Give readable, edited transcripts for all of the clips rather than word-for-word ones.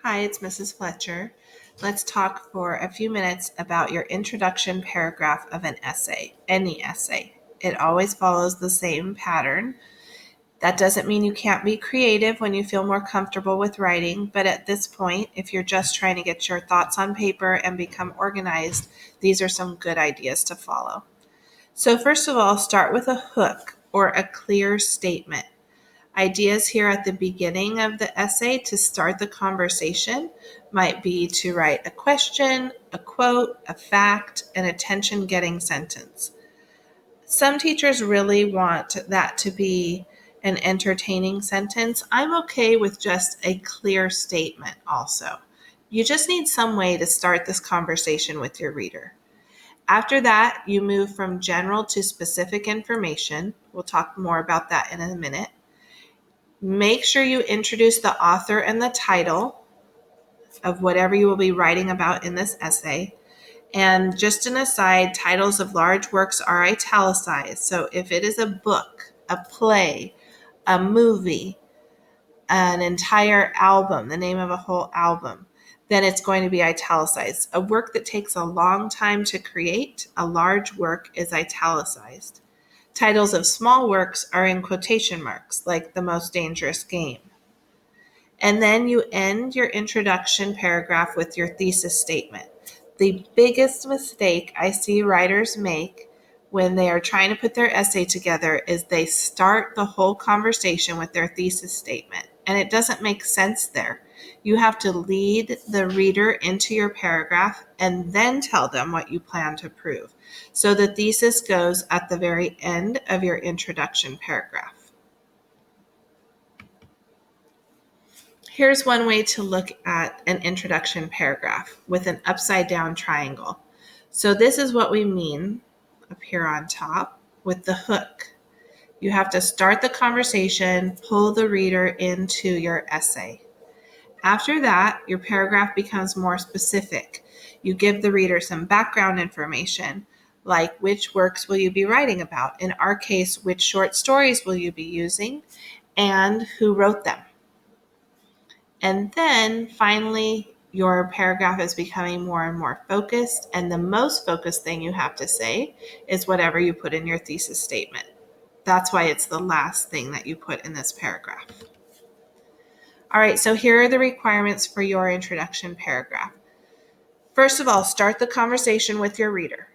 Hi, it's Mrs. Fletcher. Let's talk for a few minutes about your introduction paragraph of an essay, any essay. It always follows the same pattern. That doesn't mean you can't be creative when you feel more comfortable with writing, but at this point, if you're just trying to get your thoughts on paper and become organized, these are some good ideas to follow. So first of all, start with a hook or a clear statement. Ideas here at the beginning of the essay to start the conversation might be to write a question, a quote, a fact, an attention-getting sentence. Some teachers really want that to be an entertaining sentence. I'm okay with just a clear statement also. You just need some way to start this conversation with your reader. After that, you move from general to specific information. We'll talk more about that in a minute. Make sure you introduce the author and the title of whatever you will be writing about in this essay. And just an aside, titles of large works are italicized. So if it is a book, a play, a movie, an entire album, the name of a whole album, then it's going to be italicized. A work that takes a long time to create, a large work, is italicized. Titles of small works are in quotation marks, like The Most Dangerous Game. And then you end your introduction paragraph with your thesis statement. The biggest mistake I see writers make when they are trying to put their essay together is they start the whole conversation with their thesis statement, and it doesn't make sense there. You have to lead the reader into your paragraph and then tell them what you plan to prove. So the thesis goes at the very end of your introduction paragraph. Here's one way to look at an introduction paragraph with an upside down triangle. So this is what we mean up here on top with the hook. You have to start the conversation, pull the reader into your essay. After that, your paragraph becomes more specific. You give the reader some background information, like which works will you be writing about? In our case, which short stories will you be using and who wrote them? And then finally, your paragraph is becoming more and more focused, and the most focused thing you have to say is whatever you put in your thesis statement. That's why it's the last thing that you put in this paragraph. All right, so here are the requirements for your introduction paragraph. First of all, start the conversation with your reader.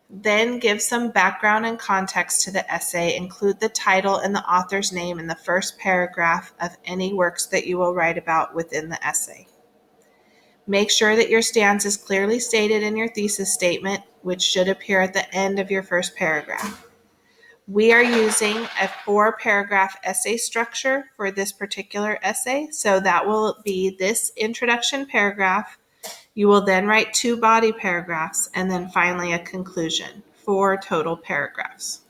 Then give some background and context to the essay. Include the title and the author's name in the first paragraph of any works that you will write about within the essay. Make sure that your stance is clearly stated in your thesis statement, which should appear at the end of your first paragraph. We are using a 4-paragraph essay structure for this particular essay, so that will be this introduction paragraph. You will then write 2 body paragraphs and then finally a conclusion, 4 total paragraphs.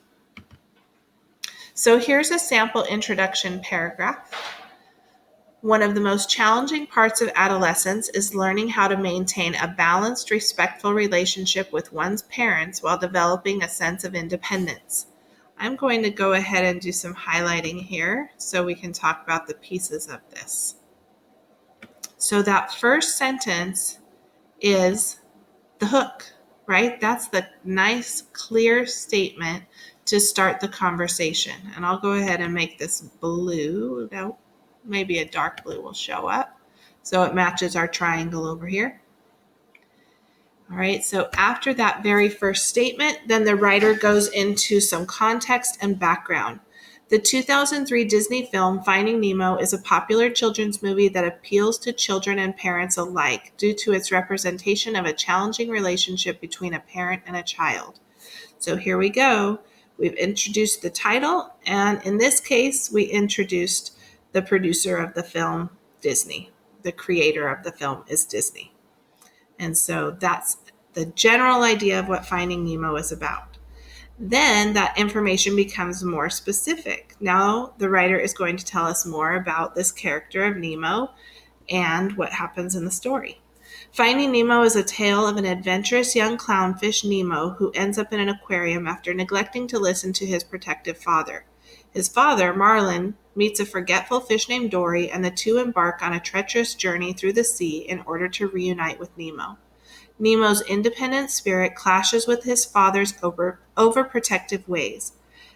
So here's a sample introduction paragraph. One of the most challenging parts of adolescence is learning how to maintain a balanced, respectful relationship with one's parents while developing a sense of independence. I'm going to go ahead and do some highlighting here so we can talk about the pieces of this. So that first sentence is the hook, right? That's the nice, clear statement to start the conversation. And I'll go ahead and make this blue. No, maybe a dark blue will show up so it matches our triangle over here. All right, so after that very first statement, then the writer goes into some context and background. The 2003 Disney film Finding Nemo is a popular children's movie that appeals to children and parents alike due to its representation of a challenging relationship between a parent and a child. So here we go. We've introduced the title, and in this case, we introduced the producer of the film, Disney. The creator of the film is Disney. And so that's the general idea of what Finding Nemo is about. Then that information becomes more specific. Now the writer is going to tell us more about this character of Nemo and what happens in the story. Finding Nemo is a tale of an adventurous young clownfish, Nemo, who ends up in an aquarium after neglecting to listen to his protective father. His father, Marlin, meets a forgetful fish named Dory, and the two embark on a treacherous journey through the sea in order to reunite with Nemo. Nemo's independent spirit clashes with his father's overprotective ways.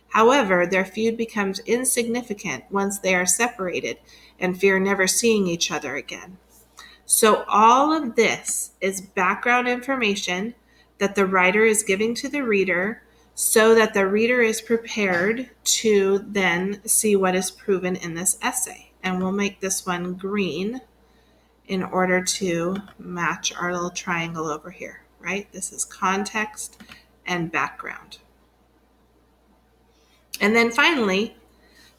However, their feud becomes insignificant once they are separated and fear never seeing each other again. So all of this is background information that the writer is giving to the reader so that the reader is prepared to then see what is proven in this essay. And we'll make this one green in order to match our little triangle over here, right? This is context and background. And then finally,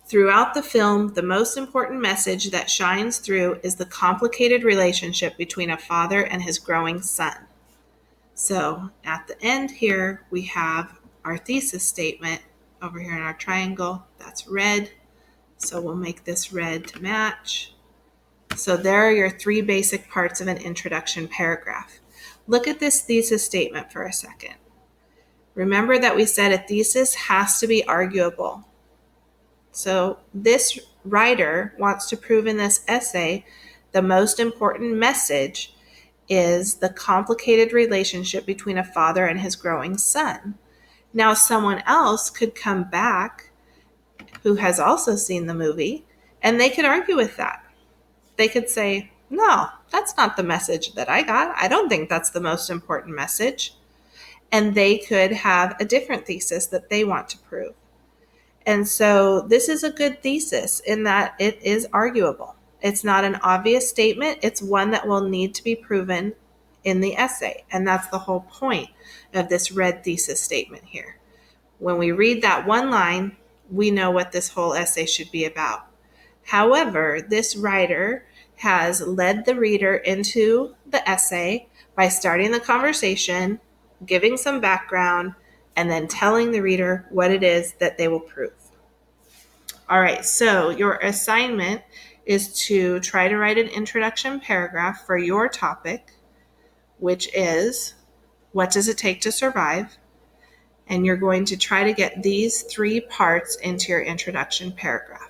throughout the film, the most important message that shines through is the complicated relationship between a father and his growing son. So at the end here, we have our thesis statement over here in our triangle. That's red. So we'll make this red to match. So there are your three basic parts of an introduction paragraph. Look at this thesis statement for a second. Remember that we said a thesis has to be arguable. So this writer wants to prove in this essay the most important message is the complicated relationship between a father and his growing son. Now, someone else could come back who has also seen the movie, and they could argue with that. They could say, no, that's not the message that I got. I don't think that's the most important message. And they could have a different thesis that they want to prove. And so this is a good thesis in that it is arguable. It's not an obvious statement. It's one that will need to be proven in the essay. And that's the whole point of this red thesis statement here. When we read that one line, we know what this whole essay should be about. However, this writer has led the reader into the essay by starting the conversation, giving some background, and then telling the reader what it is that they will prove. All right, so your assignment is to try to write an introduction paragraph for your topic, which is, what does it take to survive? And you're going to try to get these three parts into your introduction paragraph.